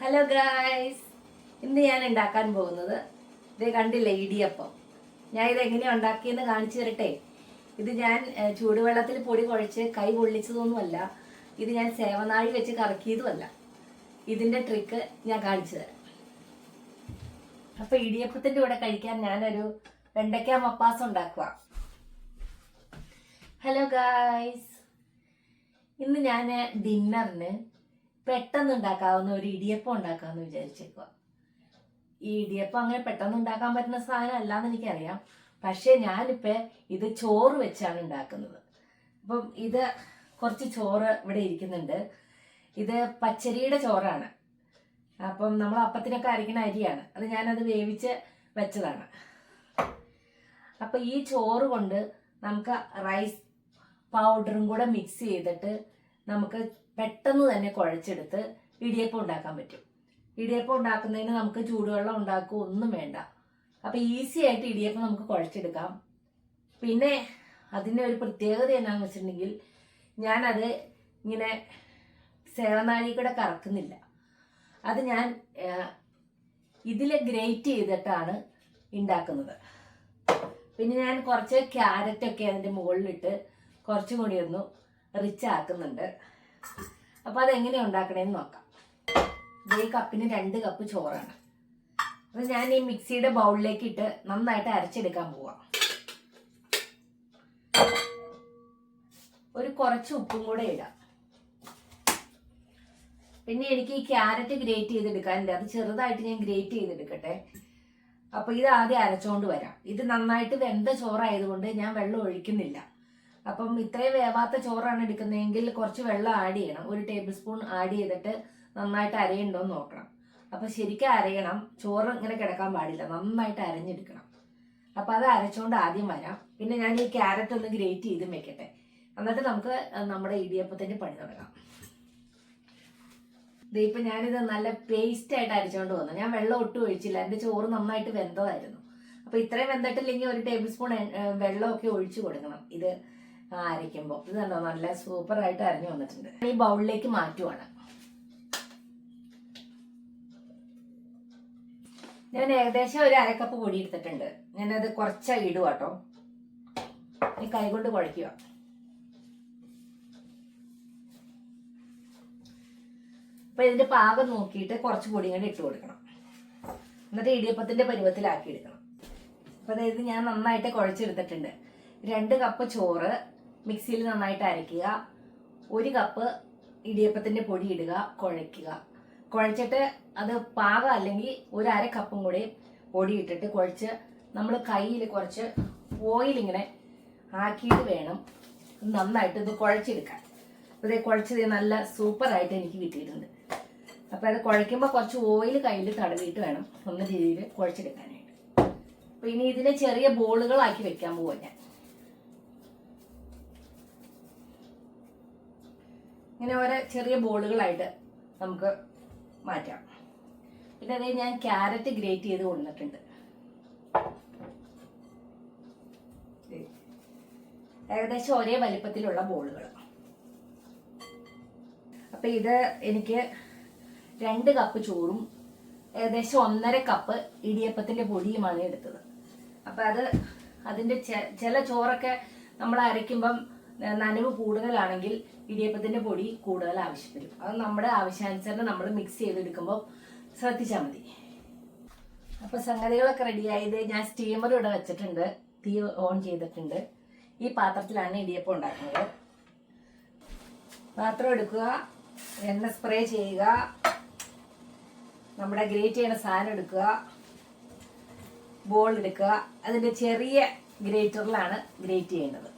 Hello guys, ഇന്ന് ഞാൻ ഉണ്ടാക്കാൻ പോകുന്നത് ഇത് കണ്ടില്ലേ, ഇടിയപ്പം. ഞാൻ ഇത് എങ്ങനെയാണ് ഉണ്ടാക്കിയെന്ന് കാണിച്ചു തരട്ടെ. ഇത് ഞാൻ ചൂടുവെള്ളത്തിൽ പൊടി കുഴച്ച് കൈ പൊള്ളിച്ചതൊന്നുമല്ല. ഇത് ഞാൻ സേവനാഴി വെച്ച് കറക്കിയതുമല്ല. ഇതിന്റെ ട്രിക്ക് ഞാൻ കാണിച്ചു തരാം. അപ്പൊ ഇടിയപ്പത്തിന്റെ കൂടെ കഴിക്കാൻ ഞാനൊരു വെണ്ടയ്ക്ക മപ്പാസ് ഉണ്ടാക്കുക. ഹലോ ഗായ്സ്, ഇന്ന് ഞാൻ ഡിന്നറിന് പെട്ടെന്ന് ഉണ്ടാക്കാവുന്ന ഒരു ഇടിയപ്പം ഉണ്ടാക്കാമെന്ന് വിചാരിച്ചേക്കുക. ഈ ഇടിയപ്പം അങ്ങനെ പെട്ടെന്ന് ഉണ്ടാക്കാൻ പറ്റുന്ന സാധനം അല്ലാന്ന് എനിക്കറിയാം. പക്ഷെ ഞാനിപ്പോ ഇത് ചോറ് വെച്ചാണ് ഉണ്ടാക്കുന്നത്. അപ്പം ഇത് കുറച്ച് ചോറ് ഇവിടെ ഇരിക്കുന്നുണ്ട്. ഇത് പച്ചരിയുടെ ചോറാണ്. അപ്പം നമ്മൾ അപ്പത്തിനൊക്കെ അരിക്കുന്ന അരിയാണ്. അത് ഞാനത് വേവിച്ച് വെച്ചതാണ്. അപ്പൊ ഈ ചോറ് കൊണ്ട് നമുക്ക് റൈസ് പൗഡറും കൂടെ മിക്സ് ചെയ്തിട്ട് നമുക്ക് പെട്ടെന്ന് തന്നെ കുഴച്ചെടുത്ത് ഇടിയപ്പം ഉണ്ടാക്കാൻ പറ്റും. ഇടിയപ്പം ഉണ്ടാക്കുന്നതിന് നമുക്ക് ചൂടുവെള്ളം ഉണ്ടാക്കുക ഒന്നും വേണ്ട. അപ്പൊ ഈസി ആയിട്ട് ഇടിയപ്പം നമുക്ക് കുഴച്ചെടുക്കാം. പിന്നെ അതിൻ്റെ ഒരു പ്രത്യേകത എന്നാന്ന് വെച്ചിട്ടുണ്ടെങ്കിൽ, ഞാനത് ഇങ്ങനെ സേവനാഴി കൂടെ കറക്കുന്നില്ല. അത് ഞാൻ ഇതിൽ ഗ്രേറ്റ് ചെയ്തിട്ടാണ് ഉണ്ടാക്കുന്നത്. പിന്നെ ഞാൻ കുറച്ച് ക്യാരറ്റൊക്കെ അതിൻ്റെ മുകളിലിട്ട് കുറച്ചും കൂടി ഒന്ന് റിച്ച് ആക്കുന്നുണ്ട്. അപ്പൊ അതെങ്ങനെ ഉണ്ടാക്കണേന്ന് നോക്കാം. ഈ കപ്പിന് 2 കപ്പ് ചോറാണ്. അത് ഞാൻ ഈ മിക്സിയുടെ ബൗളിലേക്ക് ഇട്ട് നന്നായിട്ട് അരച്ചെടുക്കാൻ പോവാം. ഒരു കുറച്ച് ഉപ്പും കൂടെ ഇടാം. പിന്നെ എനിക്ക് ഈ ക്യാരറ്റ് ഗ്രേറ്റ് ചെയ്തെടുക്കാനുണ്ട്. അത് ചെറുതായിട്ട് ഞാൻ ഗ്രേറ്റ് ചെയ്തെടുക്കട്ടെ. അപ്പൊ ഇത് ആദ്യം അരച്ചോണ്ട് വരാം. ഇത് നന്നായിട്ട് വെന്ത ചോറായതുകൊണ്ട് ഞാൻ വെള്ളം ഒഴിക്കുന്നില്ല. അപ്പം ഇത്രയും വേവാത്ത ചോറാണ് എടുക്കുന്നതെങ്കിൽ കുറച്ച് വെള്ളം ആഡ് ചെയ്യണം. 1 ടേബിൾ സ്പൂൺ ആഡ് ചെയ്തിട്ട് നന്നായിട്ട് അരയുണ്ടോ എന്ന് നോക്കണം. അപ്പൊ ശരിക്കും അരയണം. ചോറ് ഇങ്ങനെ കിടക്കാൻ പാടില്ല, നന്നായിട്ട് അരഞ്ഞെടുക്കണം. അപ്പൊ അത് അരച്ചോണ്ട് ആദ്യം വരാം. പിന്നെ ഞാൻ ഈ ക്യാരറ്റ് ഒന്ന് ഗ്രേറ്റ് ചെയ്തും വെക്കട്ടെ. എന്നിട്ട് നമുക്ക് നമ്മുടെ ഇടിയപ്പത്തിന്റെ പണി തുടങ്ങാം. ഇപ്പൊ ഞാനിത് നല്ല പേസ്റ്റ് ആയിട്ട് അരച്ചോണ്ട് വന്നു. ഞാൻ വെള്ളം ഒട്ടും ഒഴിച്ചില്ല. എന്റെ ചോറ് നന്നായിട്ട് വെന്തതായിരുന്നു. അപ്പൊ ഇത്രയും വെന്തിട്ടില്ലെങ്കിൽ 1 ടേബിൾ സ്പൂൺ വെള്ളമൊക്കെ ഒഴിച്ചു കൊടുക്കണം ഇത് അരയ്ക്കുമ്പോൾ. ഇത് കണ്ടോ, നല്ല സൂപ്പർ ആയിട്ട് അരഞ്ഞു വന്നിട്ടുണ്ട്. ഈ ബൗളിലേക്ക് മാറ്റുവാണ്. ഞാൻ ഏകദേശം ഒരു 1/2 കപ്പ് പൊടി എടുത്തിട്ടുണ്ട്. ഞാനത് കുറച്ചായി ഇടുക കേട്ടോ. ഈ കൈ കൊണ്ട് കുഴയ്ക്കുക. അപ്പൊ ഇതിന്റെ പാകം നോക്കിയിട്ട് കുറച്ച് പൊടി കൂടി ഇട്ട് കൊടുക്കണം. എന്നിട്ട് ഇടിയപ്പത്തിന്റെ പരുവത്തിലാക്കി എടുക്കണം. അപ്പൊ അതായത് ഞാൻ നന്നായിട്ട് കുഴച്ചെടുത്തിട്ടുണ്ട്. 2 കപ്പ് ചോറ് മിക്സിയിൽ നന്നായിട്ട് അരയ്ക്കുക. 1 കപ്പ് ഇടിയപ്പത്തിന്റെ പൊടി ഇടുക, കുഴയ്ക്കുക. കുഴച്ചിട്ട് അത് പാകം അല്ലെങ്കിൽ 1/2 കപ്പും കൂടി പൊടി ഇട്ടിട്ട് കുഴച്ച് നമ്മൾ കയ്യിൽ കുറച്ച് ഓയിൽ ഇങ്ങനെ ആക്കിയിട്ട് വേണം നന്നായിട്ട് ഇത് കുഴച്ചെടുക്കാൻ. ഇത് കുഴച്ചത് നല്ല സൂപ്പറായിട്ട് എനിക്ക് കിട്ടിയിട്ടുണ്ട്. അപ്പൊ അത് കുഴയ്ക്കുമ്പോൾ കുറച്ച് ഓയിൽ കയ്യിൽ തടവിയിട്ട് വേണം ഒന്ന രീതിയിൽ കുഴച്ചെടുക്കാനായിട്ട്. അപ്പൊ ഇനി ഇതിനെ ചെറിയ ബോളുകളാക്കി വെക്കാൻ പോവാ ഞാൻ. ഇങ്ങനെ ഓരോ ചെറിയ ബോളുകളായിട്ട് നമുക്ക് മാറ്റാം. പിന്നെ അതേ ഞാൻ ക്യാരറ്റ് ഗ്രേറ്റ് ചെയ്ത് കൊണ്ടിട്ടുണ്ട്. ഏകദേശം ഒരേ വലിപ്പത്തിലുള്ള ബോളുകൾ. അപ്പൊ ഇത് എനിക്ക് 2 കപ്പ് ചോറും ഏകദേശം 1.5 കപ്പ് ഇടിയപ്പത്തിന്റെ പൊടിയുമാണ് എടുത്തത്. അപ്പൊ അതിന്റെ ചില ചോറൊക്കെ നമ്മൾ അരയ്ക്കുമ്പം നനവ് കൂടുതലാണെങ്കിൽ ഇടിയപ്പത്തിന്റെ പൊടി കൂടുതൽ ആവശ്യപ്പെടും. അത് നമ്മുടെ ആവശ്യാനുസരണം നമ്മൾ മിക്സ് ചെയ്തെടുക്കുമ്പോൾ ശ്രദ്ധിച്ചാൽ മതി. അപ്പൊ സംഗതികളൊക്കെ റെഡിയായത് ഞാൻ സ്റ്റീമർ ഇവിടെ വെച്ചിട്ടുണ്ട്. തീ ഓൺ ചെയ്തിട്ടുണ്ട്. ഈ പാത്രത്തിലാണ് ഇടിയപ്പം ഉണ്ടാക്കുന്നത്. പാത്രം എടുക്കുക, എണ്ണ സ്പ്രേ ചെയ്യുക, നമ്മുടെ ഗ്രേറ്റ് ചെയ്യുന്ന സാധനം എടുക്കുക, ബോൾ എടുക്കുക. അതിന്റെ ചെറിയ ഗ്രേറ്ററിലാണ് ഗ്രേറ്റ് ചെയ്യേണ്ടത്.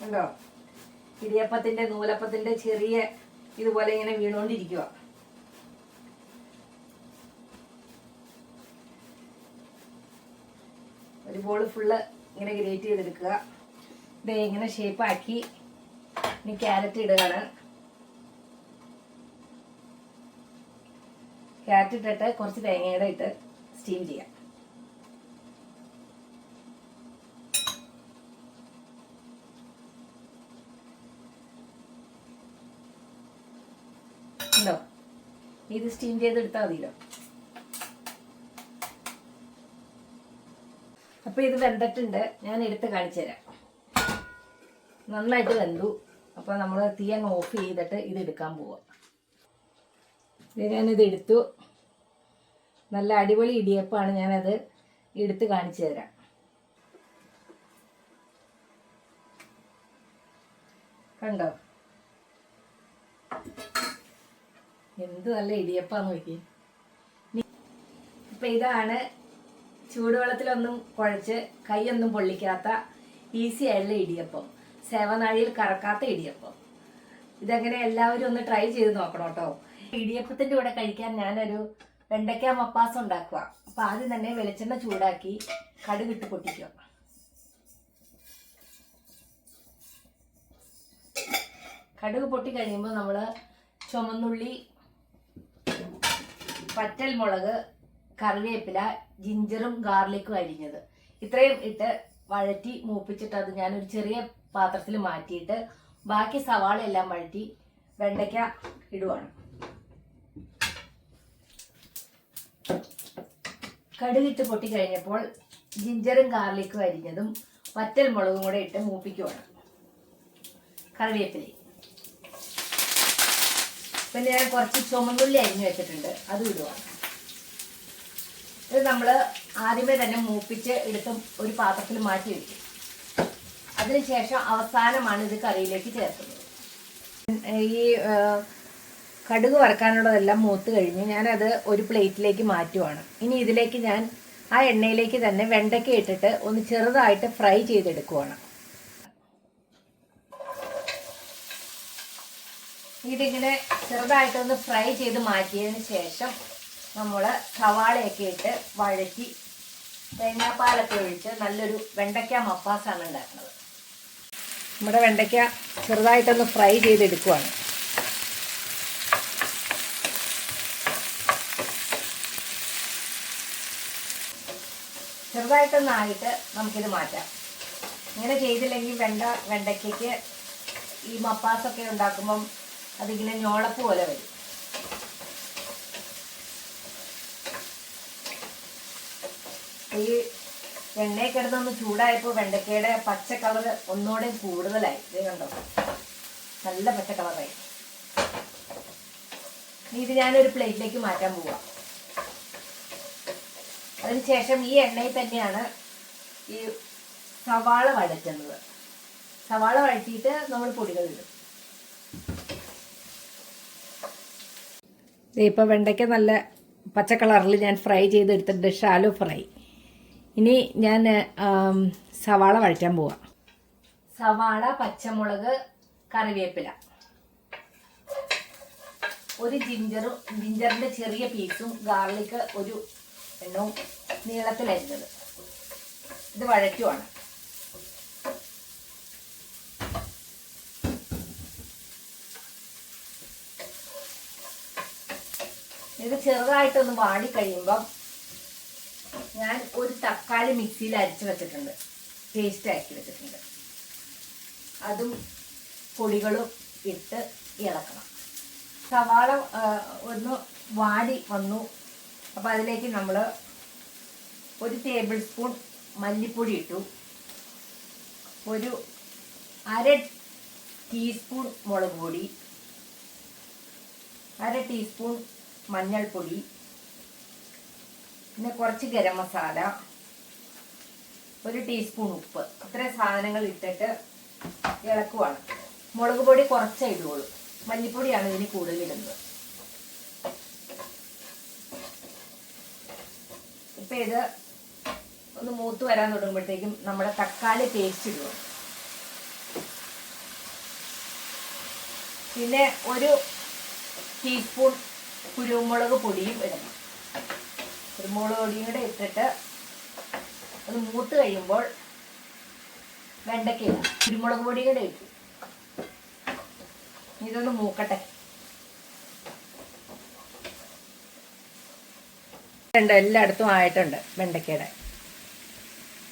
കണ്ടോ, ഇടിയപ്പത്തിന്റെ നൂലപ്പത്തിന്റെ ചെറിയ ഇതുപോലെ ഇങ്ങനെ വീണുകൊണ്ടിരിക്കുക. ഒരു ബോൾ ഫുള്ള് ഇങ്ങനെ ഗ്രേറ്റ് ചെയ്തെടുക്കുക. ഇത് ഇങ്ങനെ ഷേപ്പാക്കി ഇനി ക്യാരറ്റ് ഇടുകയാണ്. ക്യാരറ്റ് ഇട്ടിട്ട് കുറച്ച് തേങ്ങയുടെ ഇട്ട് സ്റ്റീം ചെയ്യാം. ഇത് സ്റ്റീം ചെയ്തെടുത്താൽ മതിയല്ലോ. അപ്പോൾ ഇത് വെന്തിട്ടുണ്ട്. ഞാൻ എടുത്ത് കാണിച്ചു തരാം. നന്നായിട്ട് വെന്തു. അപ്പോൾ നമ്മൾ തീ അങ്ങ് ഓഫ് ചെയ്തിട്ട് ഇത് എടുക്കാൻ പോവാം. ഞാനിത് എടുത്തു. നല്ല അടിപൊളി ഇടിയപ്പമാണ്. ഞാനത് എടുത്ത് കാണിച്ചു തരാം. കണ്ടോ എന്ത് നല്ല ഇടിയപ്പാന്ന് നോക്കി. ഇപ്പം ഇതാണ് ചൂടുവെള്ളത്തിലൊന്നും കുഴച്ച് കൈയൊന്നും പൊള്ളിക്കാത്ത ഈസി ആയിട്ടുള്ള ഇടിയപ്പം. സേവനാഴിയിൽ കറക്കാത്ത ഇടിയപ്പം. ഇതെങ്ങനെ എല്ലാവരും ഒന്ന് ട്രൈ ചെയ്ത് നോക്കണം കേട്ടോ. ഇടിയപ്പത്തിൻ്റെ കൂടെ കഴിക്കാൻ ഞാനൊരു വെണ്ടയ്ക്ക മപ്പാസ് ഉണ്ടാക്കുക. അപ്പം ആദ്യം തന്നെ വെളിച്ചെണ്ണ ചൂടാക്കി കടുകിട്ട് പൊട്ടിക്കുക. കടുക് പൊട്ടി കഴിയുമ്പോൾ നമ്മൾ ചുമന്നുള്ളി, പറ്റൽ മുളക്, കറിവേപ്പില, ജിഞ്ചറും ഗാർലിക്കും അരിഞ്ഞത് ഇത്രയും ഇട്ട് വഴറ്റി മൂപ്പിച്ചിട്ട് അത് ഞാനൊരു ചെറിയ പാത്രത്തിൽ മാറ്റിയിട്ട് ബാക്കി സവാള എല്ലാം വഴറ്റി വെണ്ടയ്ക്ക ഇടുവാണ്. കടുകിട്ട് പൊട്ടി കഴിഞ്ഞപ്പോൾ ജിഞ്ചറും ഗാർലിക്കും അരിഞ്ഞതും വറ്റൽ മുളകും കൂടെ ഇട്ട് മൂപ്പിക്കുവാണ്. കറിവേപ്പിലയും പിന്നെ ഞാൻ കുറച്ച് ചുമന്നുള്ളി അരിഞ്ഞു വെച്ചിട്ടുണ്ട്, അത് ഇടുവാണ്. ഇത് നമ്മൾ ആദ്യമേ തന്നെ മൂപ്പിച്ച് എടുത്ത് ഒരു പാത്രത്തിൽ മാറ്റി വയ്ക്കും. അതിനുശേഷം അവസാനമാണ് ഇത് കറിയിലേക്ക് ചേർക്കുന്നത്. ഈ കടുക് വറക്കാനുള്ളതെല്ലാം മൂത്ത് കഴിഞ്ഞ് ഞാനത് ഒരു പ്ലേറ്റിലേക്ക് മാറ്റുവാണ്. ഇനി ഇതിലേക്ക് ഞാൻ ആ എണ്ണയിലേക്ക് തന്നെ വെണ്ടയ്ക്ക ഇട്ടിട്ട് ഒന്ന് ചെറുതായിട്ട് ഫ്രൈ ചെയ്തെടുക്കുവാണ്. ഇതിങ്ങനെ ചെറുതായിട്ടൊന്ന് ഫ്രൈ ചെയ്ത് മാറ്റിയതിന് ശേഷം നമ്മൾ സവാളയൊക്കെ ഇട്ട് വഴറ്റി തേങ്ങാപ്പാലൊക്കെ ഒഴിച്ച് നല്ലൊരു വെണ്ടയ്ക്ക മപ്പാസാണ് ഉണ്ടാക്കുന്നത്. നമ്മുടെ വെണ്ടയ്ക്ക ചെറുതായിട്ടൊന്ന് ഫ്രൈ ചെയ്തെടുക്കുവാണ്. ചെറുതായിട്ടൊന്നായിട്ട് നമുക്കിത് മാറ്റാം. ഇങ്ങനെ ചെയ്തില്ലെങ്കിൽ വെണ്ടയ്ക്കയ്ക്ക് ഈ മപ്പാസൊക്കെ ഉണ്ടാക്കുമ്പം അതിങ്ങനെ ഞോളപ്പ് പോലെ വരും. ഈ എണ്ണയിൽ കിടന്നൊന്ന് ചൂടായപ്പോൾ വെണ്ടയ്ക്കയുടെ പച്ച കളർ ഒന്നുകൂടെ കൂടുതലായി. ഇത് കണ്ടോ, നല്ല പച്ച കളറായി. ഇത് ഞാനൊരു പ്ലേറ്റിലേക്ക് മാറ്റാൻ പോവാം. അതിനുശേഷം ഈ എണ്ണയിൽ തന്നെയാണ് ഈ സവാള വഴറ്റുന്നത്. സവാള വഴറ്റിയിട്ട് നമ്മൾ പൊടികൾ ഇടും. ഇപ്പോൾ വെണ്ടയ്ക്ക നല്ല പച്ച കളറിൽ ഞാൻ ഫ്രൈ ചെയ്തെടുത്തിട്ടുണ്ട്, ഷാലോ ഫ്രൈ. ഇനി ഞാൻ സവാള വഴറ്റാൻ പോവാം. സവാള, പച്ചമുളക്, കറിവേപ്പില, ഒരു ജിഞ്ചറിൻ്റെ ചെറിയ പീസും ഗാർലിക്ക് ഒരു എണ്ണവും നീളത്തിലരിഞ്ഞത്. ഇത് വഴറ്റുവാണ്. ഇത് ചെറുതായിട്ടൊന്ന് വാടിക്കഴിയുമ്പം ഞാൻ ഒരു തക്കാളി മിക്സിയിൽ അരിച്ച് വെച്ചിട്ടുണ്ട്, പേസ്റ്റ് ആക്കി വെച്ചിട്ടുണ്ട്. അതും പൊടികളും ഇട്ട് ഇളക്കണം. സവാള ഒന്ന് വാടി വന്നു. അപ്പോൾ അതിലേക്ക് നമ്മൾ ഒരു ടേബിൾ സ്പൂൺ മല്ലിപ്പൊടി ഇട്ടു, ഒരു അര ടീസ്പൂൺ മുളക് പൊടി, അര ടീസ്പൂൺ മഞ്ഞൾപ്പൊടി, പിന്നെ കുറച്ച് ഗരം മസാല, ഒരു ടീസ്പൂൺ ഉപ്പ്. ഇത്രയും സാധനങ്ങൾ ഇട്ടിട്ട് ഇളക്കുവാണ്. മുളക് പൊടി കുറച്ചേ ഇടുകയുള്ളൂ, മല്ലിപ്പൊടിയാണ് ഇതിന് കൂടുതലിടുന്നത്. ഇപ്പം ഇത് ഒന്ന് മൂത്ത് വരാൻ തുടങ്ങുമ്പോഴത്തേക്കും നമ്മുടെ തക്കാളി പേസ്റ്റ് ഇടുക. പിന്നെ ഒരു ടീസ്പൂൺ കുരുമുളക് പൊടിയും ഇടണം. കുരുമുളക് പൊടിയും കൂടെ ഇട്ടിട്ട് അത് മൂത്ത് കഴിയുമ്പോൾ വെണ്ടയ്ക്ക ഇടാം. കുരുമുളക് പൊടിയും കൂടെ ഇട്ടു. ഇതൊന്ന് മൂക്കട്ടെ. എല്ലായിടത്തും ആയിട്ടുണ്ട്. വെണ്ടയ്ക്കയുടെ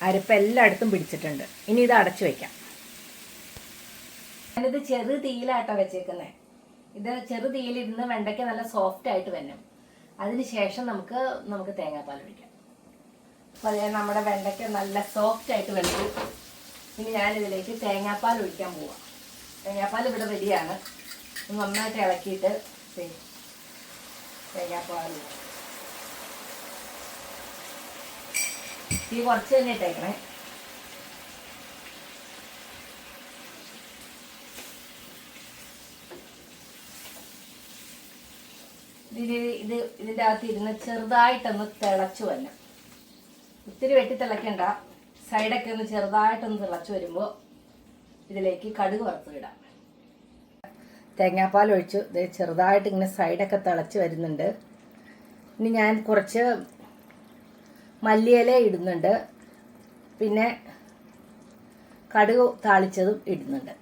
അരപ്പ് എല്ലായിടത്തും പിടിച്ചിട്ടുണ്ട്. ഇനി ഇത് അടച്ചു വയ്ക്കാം. ഞാനിത് ചെറു തീയിലാട്ടോ വെച്ചേക്കുന്നത്. ഇത് ചെറു തീയിലിരുന്ന് വെണ്ടയ്ക്ക നല്ല സോഫ്റ്റ് ആയിട്ട് വരണം. അതിനുശേഷം നമുക്ക് തേങ്ങാപ്പാൽ ഒഴിക്കാം. അപ്പോൾ അതേ നമ്മുടെ വെണ്ടയ്ക്ക നല്ല സോഫ്റ്റ് ആയിട്ട് വെന്തു. ഇനി ഞാനിതിലേക്ക് തേങ്ങാപ്പാൽ ഒഴിക്കാൻ പോവാം. തേങ്ങാപ്പാൽ ഇവിടെ റെഡിയാണ്. നന്നായിട്ട് ഇളക്കിയിട്ട് തേങ്ങാപ്പാൽ ഈ കുറച്ച് തന്നെ ഇട്ടേക്കണേ. ഇതിൻ്റെ അകത്ത് ഇരുന്ന് ചെറുതായിട്ടൊന്ന് തിളച്ചു വരണം. ഒത്തിരി വെട്ടി തിളയ്ക്കണ്ട. സൈഡൊക്കെ ഒന്ന് ചെറുതായിട്ടൊന്ന് തിളച്ചു വരുമ്പോൾ ഇതിലേക്ക് കടുക് വറുത്തിടാം. തേങ്ങാപ്പാൽ ഒഴിച്ചു ഇത് ചെറുതായിട്ട് ഇങ്ങനെ സൈഡൊക്കെ തിളച്ച് വരുന്നുണ്ട്. ഇനി ഞാൻ കുറച്ച് മല്ലിയില ഇടുന്നുണ്ട്. പിന്നെ കടുക് താളിച്ചതും ഇടുന്നുണ്ട്.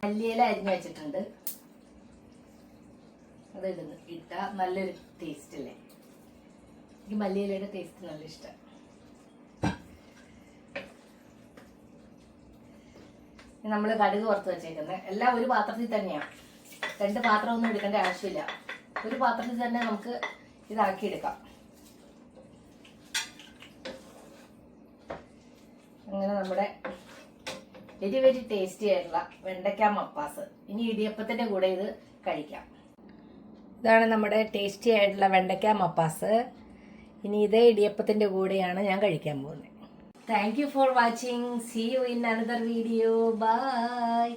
മല്ലിയില അരിഞ്ഞു വെച്ചിട്ടുണ്ട്, അത് ഇട്ടാൽ നല്ലൊരു ടേസ്റ്റ് അല്ലേ. എനിക്ക് മല്ലിയിലയുടെ ടേസ്റ്റ് നല്ല ഇഷ്ടം. നമ്മൾ കടുക് വറുത്ത് വെച്ചേക്കുന്നത് എല്ലാം ഒരു പാത്രത്തിൽ തന്നെയാണ്. 2 പാത്രമൊന്നും എടുക്കേണ്ട ആവശ്യമില്ല. ഒരു പാത്രത്തിൽ തന്നെ നമുക്ക് ഇതാക്കിയെടുക്കാം. അങ്ങനെ നമ്മുടെ വെരി വെരി ടേസ്റ്റി ആയിട്ടുള്ള വെണ്ടയ്ക്ക മപ്പാസ് ഇനി ഇടിയപ്പത്തിൻ്റെ കൂടെ ഇത് കഴിക്കാം. ഇതാണ് നമ്മുടെ ടേസ്റ്റി ആയിട്ടുള്ള വെണ്ടയ്ക്ക മപ്പാസ്. ഇനി ഇതേ ഇടിയപ്പത്തിൻ്റെ കൂടെയാണ് ഞാൻ കഴിക്കാൻ പോകുന്നത്. Thank you for watching. See you in another video. Bye.